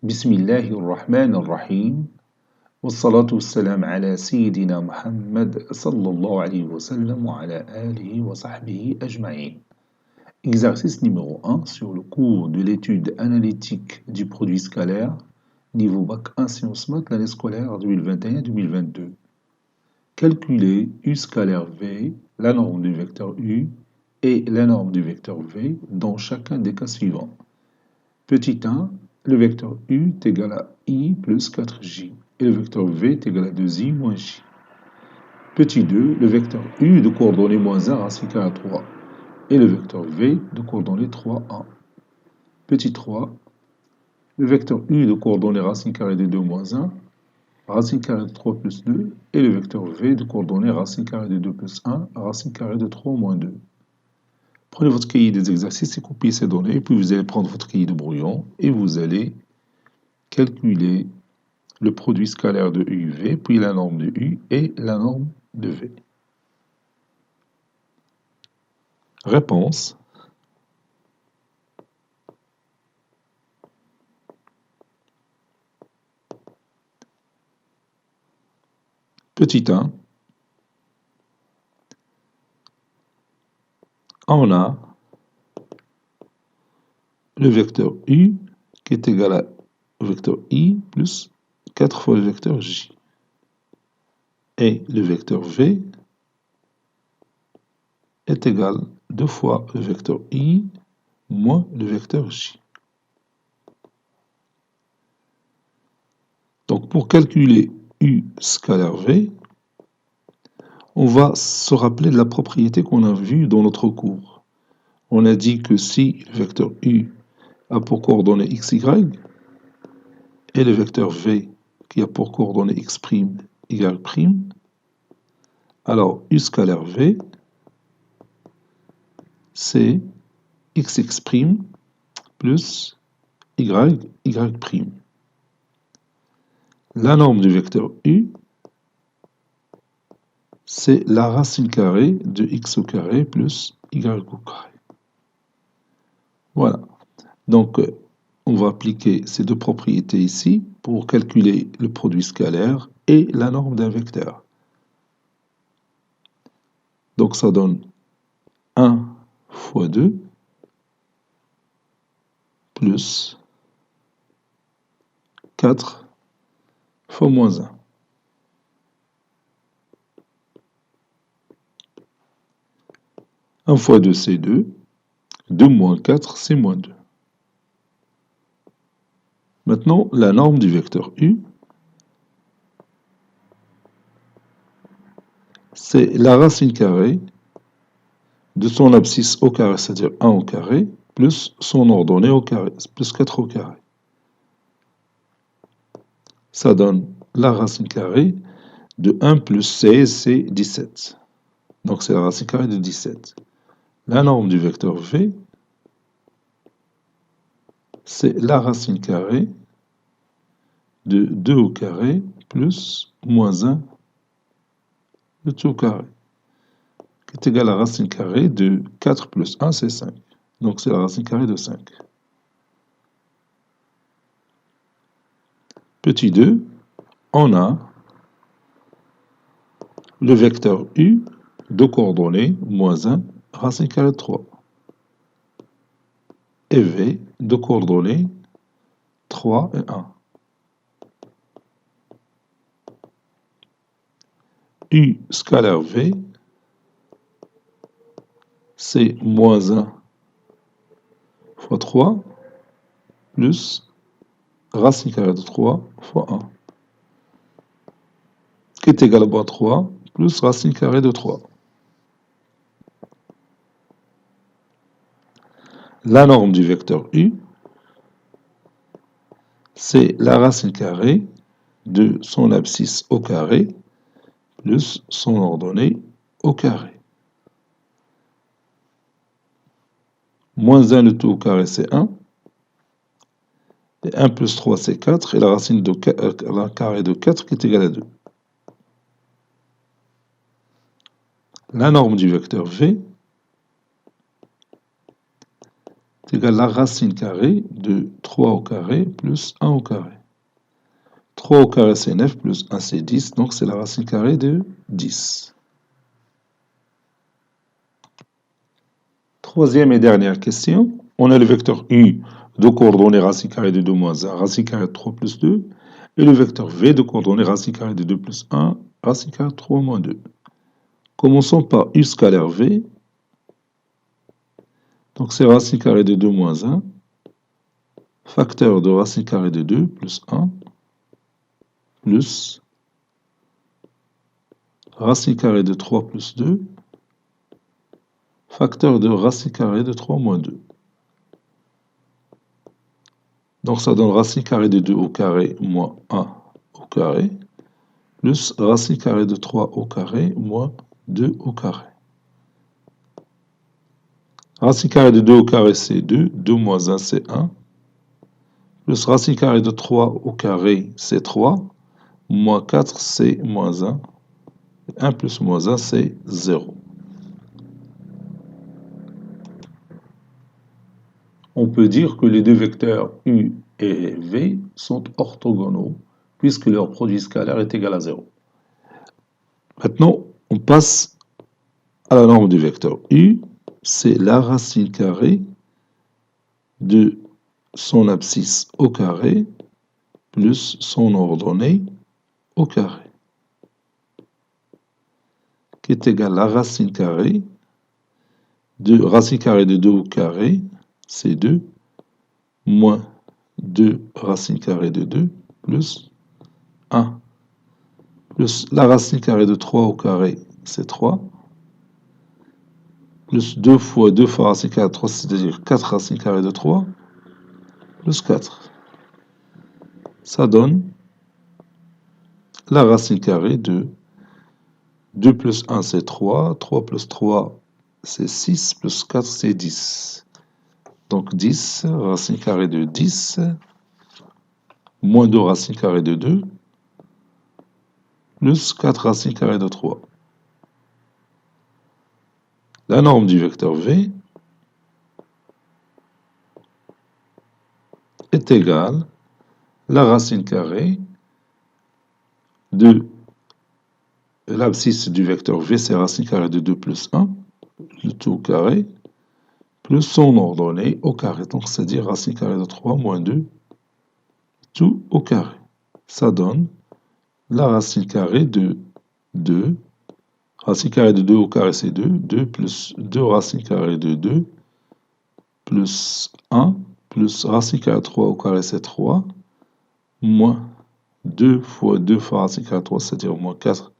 بسم الله الرحمن الرحيم والصلاة والسلام على سيدنا محمد صلى الله عليه وسلم وعلى آله وصحبه أجمعين. Exercice numéro 1 sur le cours de l'étude analytique du produit scalaire, niveau Bac 1 Sciences Maths, l'année scolaire 2021-2022. Calculer U scalaire V, la norme du vecteur U, et la norme du vecteur V dans chacun des cas suivants. Petit 1, le vecteur U est égal à I plus 4J, et le vecteur V est égal à 2I moins J. Petit 2, le vecteur U de coordonnées moins 1 racine carrée à 3, et le vecteur V de coordonnées 3, 1. Petit 3, le vecteur U de coordonnées racine carrée de 2 moins 1, racine carrée de 3 plus 2, et le vecteur V de coordonnées racine carrée de 2 plus 1, racine carrée de 3 moins 2. Prenez votre cahier des exercices et copiez ces données, puis vous allez prendre votre cahier de brouillon et vous allez calculer le produit scalaire de UV, puis la norme de U et la norme de V. Réponse. Petit 1. On a le vecteur U qui est égal à le vecteur I plus 4 fois le vecteur J. Et le vecteur V est égal à 2 fois le vecteur I moins le vecteur J. Donc pour calculer U scalaire V, on va se rappeler de la propriété qu'on a vue dans notre cours. On a dit que si le vecteur U a pour coordonnées x, y, et le vecteur V qui a pour coordonnées x', y', alors U scalaire V, c'est xx' plus y'. La norme du vecteur U, c'est la racine carrée de x au carré plus y au carré. Voilà. Donc, on va appliquer ces deux propriétés ici pour calculer le produit scalaire et la norme d'un vecteur. Donc, ça donne 1 fois 2 plus 4 fois moins 1. 1 fois 2, c'est 2. 2 moins 4, c'est moins 2. Maintenant, la norme du vecteur U, c'est la racine carrée de son abscisse au carré, c'est-à-dire 1 au carré, plus son ordonnée au carré, plus 4 au carré. Ça donne la racine carrée de 1 plus 16, c'est 17. Donc c'est la racine carrée de 17. La norme du vecteur V, c'est la racine carrée de 2 au carré plus moins 1 de tout au carré, qui est égal à la racine carrée de 4 plus 1, c'est 5. Donc c'est la racine carrée de 5. Petit 2, on a le vecteur U de coordonnées moins 1, racine carrée de 3. Et V de coordonnées 3 et 1. U scalaire V, c'est moins 1 fois 3 plus racine carrée de 3 fois 1, qui est égal à 3 plus racine carrée de 3. La norme du vecteur U, c'est la racine carrée de son abscisse au carré plus son ordonnée au carré. Moins 1 de tout au carré, c'est 1. Et 1 plus 3, c'est 4. Et la racine de la carré de 4 qui est égale à 2. La norme du vecteur V est égal à la racine carrée de 3 au carré plus 1 au carré. 3 au carré c'est 9 plus 1 c'est 10, donc c'est la racine carrée de 10. Troisième et dernière question. On a le vecteur U de coordonnées racine carrée de 2 moins 1, racine carrée de 3 plus 2, et le vecteur V de coordonnées racine carrée de 2 plus 1, racine carrée de 3 moins 2. Commençons par U scalaire V. Donc c'est racine carrée de 2 moins 1, facteur de racine carrée de 2 plus 1, plus racine carrée de 3 plus 2, facteur de racine carrée de 3 moins 2. Donc ça donne racine carrée de 2 au carré moins 1 au carré, plus racine carrée de 3 au carré moins 2 au carré. Racine carrée de 2 au carré c'est 2, 2 moins 1 c'est 1, plus racine carrée de 3 au carré c'est 3, moins 4 c'est moins 1, 1 plus moins 1 c'est 0. On peut dire que les deux vecteurs U et V sont orthogonaux puisque leur produit scalaire est égal à 0. Maintenant, on passe à la norme du vecteur U, c'est la racine carrée de son abscisse au carré plus son ordonnée au carré, qui est égal à la racine carrée de 2 au carré, c'est 2, moins 2 racine carrée de 2, plus 1, plus la racine carrée de 3 au carré, c'est 3, plus 2 fois 2 fois racine carrée de 3, c'est-à-dire 4 racines carrées de 3, plus 4. Ça donne la racine carrée de 2 plus 1, c'est 3, 3 plus 3, c'est 6, plus 4, c'est 10. Donc 10, racine carrée de 10, moins 2 racine carrée de 2, plus 4 racine carrée de 3. La norme du vecteur V est égale à la racine carrée de l'abscisse du vecteur V, c'est racine carrée de 2 plus 1, le tout au carré, plus son ordonnée au carré. Donc c'est-à-dire racine carrée de 3 moins 2, tout au carré. Ça donne la racine carrée de 2. Racine carrée de 2 au carré, c'est 2. 2 plus 2 racine carrée de 2, plus 1, plus racine carrée de 3 au carré, c'est 3, moins 2 fois 2 fois racine carrée de 3, c'est-à-dire moins 4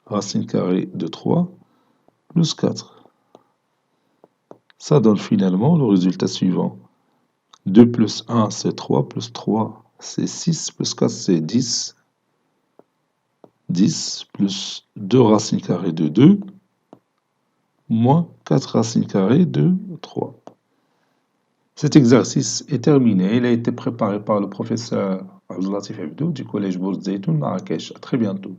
racine carrée de 3, plus 4. Ça donne finalement le résultat suivant. 2 plus 1, c'est 3, plus 3, c'est 6, plus 4, c'est 10. 10 plus 2 racines carrées de 2, moins 4 racines carrées de 3. Cet exercice est terminé. Il a été préparé par le professeur Abdelatif Abdou du collège Bourz Zeytoun Marrakech. À très bientôt.